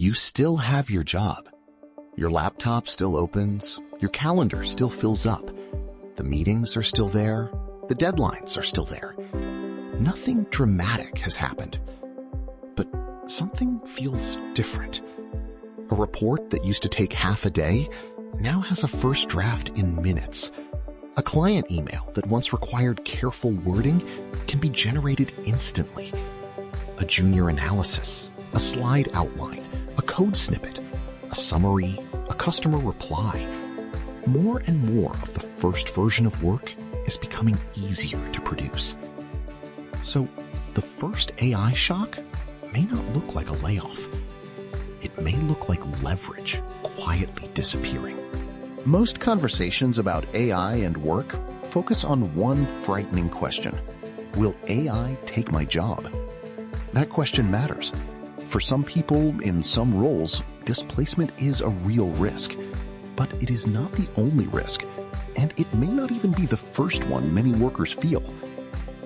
you still have your job. Your laptop still opens, your calendar still fills up. The meetings are still there, the deadlines are still there. Nothing dramatic has happened, but something feels different. A report that used to take half a day now has a first draft in minutes. A client email that once required careful wording can be generated instantly. A junior analysis, a slide outline, a code snippet, a summary, a customer reply. More and more of the first version of work is becoming easier to produce. So the first AI shock may not look like a layoff. It may look like leverage quietly disappearing. Most conversations about AI and work focus on one frightening question. Will AI take my job? That question matters. For some people, in some roles, displacement is a real risk. But it is not the only risk, and it may not even be the first one many workers feel.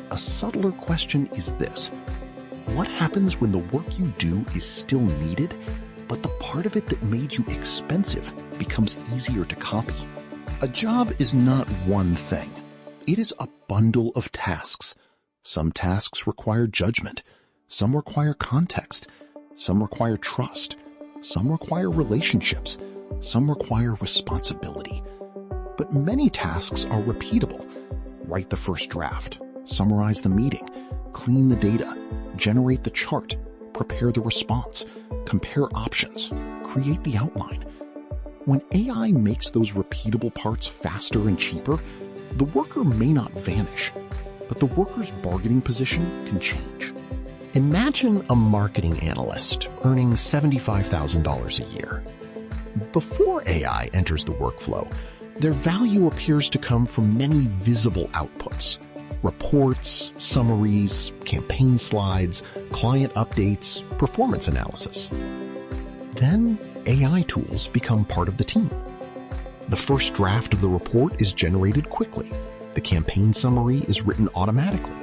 A subtler question is this: what happens when the work you do is still needed, but the part of it that made you expensive becomes easier to copy? A job is not one thing. It is a bundle of tasks. Some tasks require judgment. Some require context. Some require trust. Some require relationships. Some require responsibility. But many tasks are repeatable. Write the first draft, summarize the meeting, clean the data, generate the chart, prepare the response, compare options, create the outline. When AI makes those repeatable parts faster and cheaper, the worker may not vanish, but the worker's bargaining position can change. Imagine a marketing analyst earning $75,000 a year. Before AI enters the workflow, their value appears to come from many visible outputs: reports, summaries, campaign slides, client updates, performance analysis. Then AI tools become part of the team. The first draft of the report is generated quickly. The campaign summary is written automatically.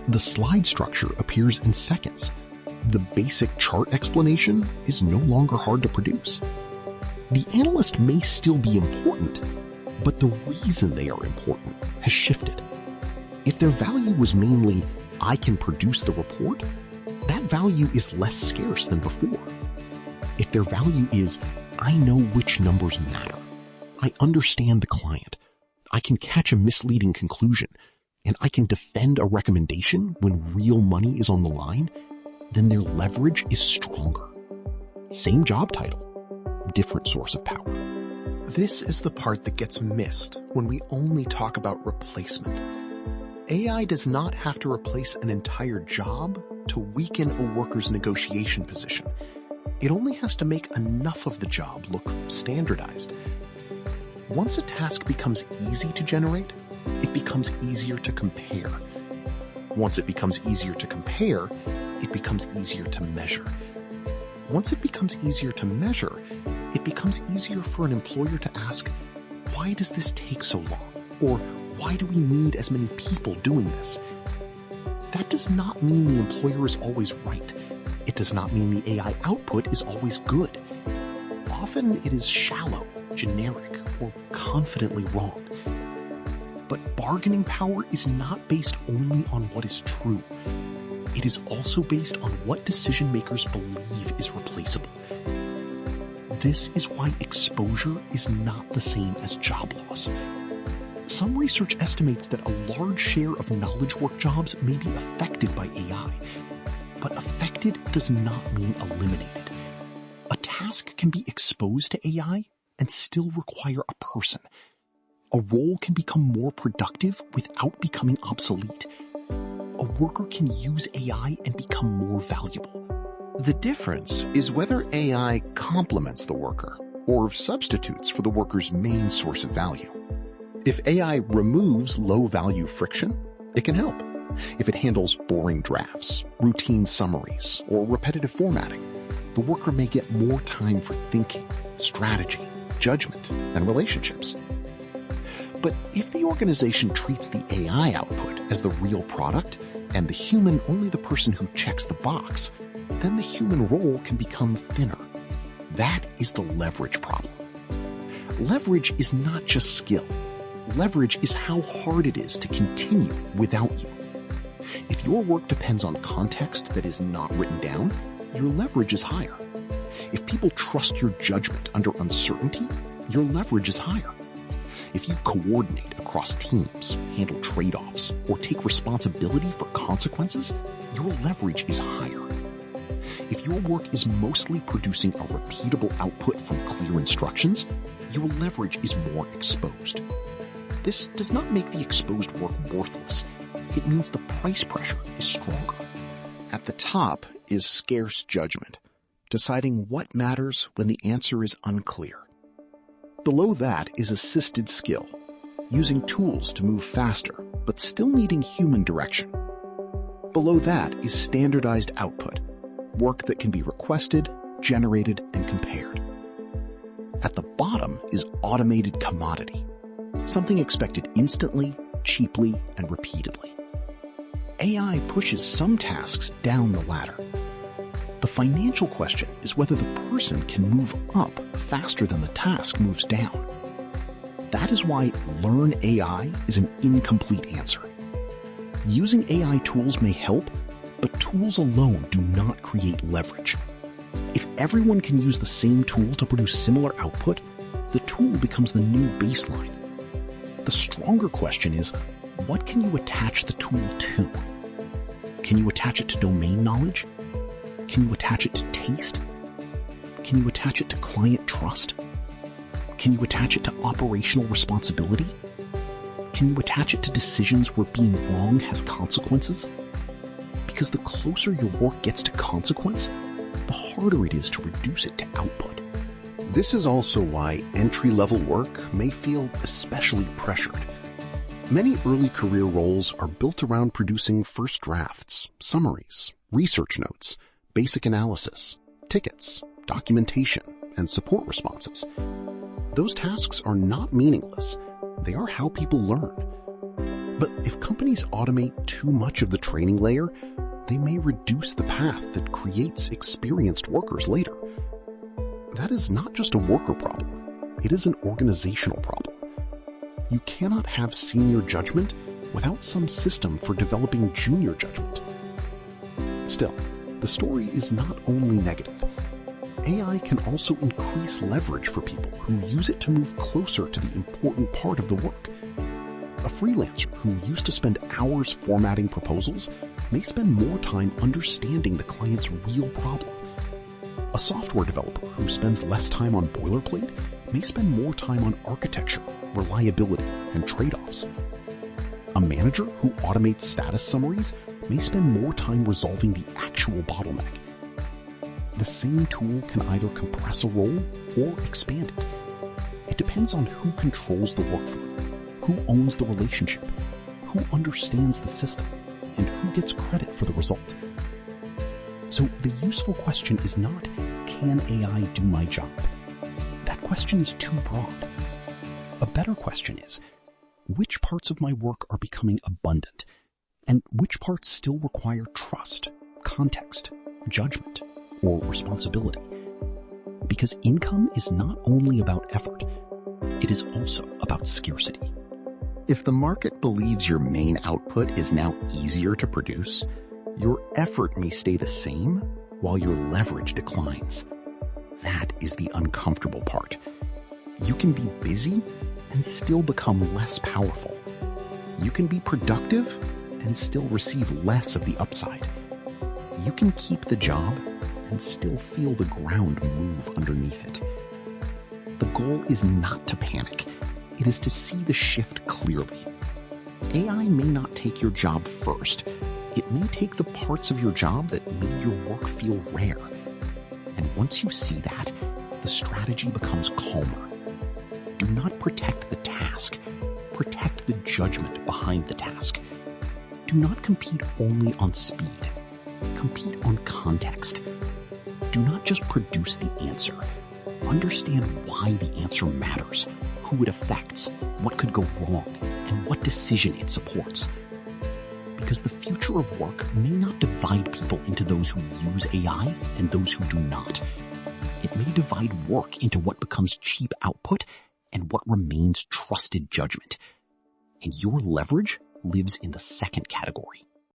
The slide structure appears in seconds. The basic chart explanation is no longer hard to produce. The analyst may still be important, but the reason they are important has shifted. If their value was mainly, I can produce the report, that value is less scarce than before. If their value is, I know which numbers matter, I understand the client, I can catch a misleading conclusion, and I can defend a recommendation when real money is on the line, then their leverage is stronger. Same job title, different source of power. This is the part that gets missed when we only talk about replacement. AI does not have to replace an entire job to weaken a worker's negotiation position. It only has to make enough of the job look standardized. Once a task becomes easy to generate, it becomes easier to compare. Once it becomes easier to compare, it becomes easier to measure. Once it becomes easier to measure, it becomes easier for an employer to ask, why does this take so long? Or why do we need as many people doing this? That does not mean the employer is always right. It does not mean the AI output is always good. Often it is shallow, generic, or confidently wrong. But bargaining power is not based only on what is true. It is also based on what decision makers believe is replaceable. This is why exposure is not the same as job loss. Some research estimates that a large share of knowledge work jobs may be affected by AI. But affected does not mean eliminated. A task can be exposed to AI and still require a person. A role can become more productive without becoming obsolete. A worker can use AI and become more valuable. The difference is whether AI complements the worker or substitutes for the worker's main source of value. If AI removes low-value friction, it can help. If it handles boring drafts, routine summaries, or repetitive formatting, the worker may get more time for thinking, strategy, judgment, and relationships. But if the organization treats the AI output as the real product and the human only the person who checks the box, then the human role can become thinner. That is the leverage problem. Leverage is not just skill. Leverage is how hard it is to continue without you. If your work depends on context that is not written down, your leverage is higher. If people trust your judgment under uncertainty, your leverage is higher. If you coordinate across teams, handle trade-offs, or take responsibility for consequences, your leverage is higher. If your work is mostly producing a repeatable output from clear instructions, your leverage is more exposed. This does not make the exposed work worthless. It means the price pressure is stronger. At the top is scarce judgment, deciding what matters when the answer is unclear. Below that is assisted skill, using tools to move faster, but still needing human direction. Below that is standardized output, work that can be requested, generated, and compared. At the bottom is automated commodity, something expected instantly, cheaply, and repeatedly. AI pushes some tasks down the ladder. The financial question is whether the person can move up faster than the task moves down. That is why learn AI is an incomplete answer. Using AI tools may help, but tools alone do not create leverage. If everyone can use the same tool to produce similar output, the tool becomes the new baseline. The stronger question is, what can you attach the tool to? Can you attach it to domain knowledge? Can you attach it to taste? Can you attach it to client trust? Can you attach it to operational responsibility? Can you attach it to decisions where being wrong has consequences? Because the closer your work gets to consequence, the harder it is to reduce it to output. This is also why entry-level work may feel especially pressured. Many early career roles are built around producing first drafts, summaries, research notes, basic analysis, tickets, documentation, and support responses. Those tasks are not meaningless. They are how people learn. But if companies automate too much of the training layer, they may reduce the path that creates experienced workers later. That is not just a worker problem. It is an organizational problem. You cannot have senior judgment without some system for developing junior judgment. Still, the story is not only negative. AI can also increase leverage for people who use it to move closer to the important part of the work. A freelancer who used to spend hours formatting proposals may spend more time understanding the client's real problem. A software developer who spends less time on boilerplate may spend more time on architecture, reliability, and trade-offs. A manager who automates status summaries may spend more time resolving the actual bottleneck. The same tool can either compress a role or expand it. It depends on who controls the workflow, who owns the relationship, who understands the system, and who gets credit for the result. So the useful question is not, can AI do my job? That question is too broad. A better question is, which parts of my work are becoming abundant, and which parts still require trust, context, judgment, or responsibility? Because income is not only about effort, it is also about scarcity. If the market believes your main output is now easier to produce, your effort may stay the same while your leverage declines. That is the uncomfortable part. You can be busy and still become less powerful. You can be productive and still receive less of the upside. You can keep the job and still feel the ground move underneath it. The goal is not to panic. It is to see the shift clearly. AI may not take your job first. It may take the parts of your job that made your work feel rare. And once you see that, the strategy becomes calmer. Do not protect the task. Protect the judgment behind the task. Do not compete only on speed. Compete on context. Do not just produce the answer. Understand why the answer matters, who it affects, what could go wrong, and what decision it supports. Because the future of work may not divide people into those who use AI and those who do not. It may divide work into what becomes cheap output and what remains trusted judgment. And your leverage lives in the second category.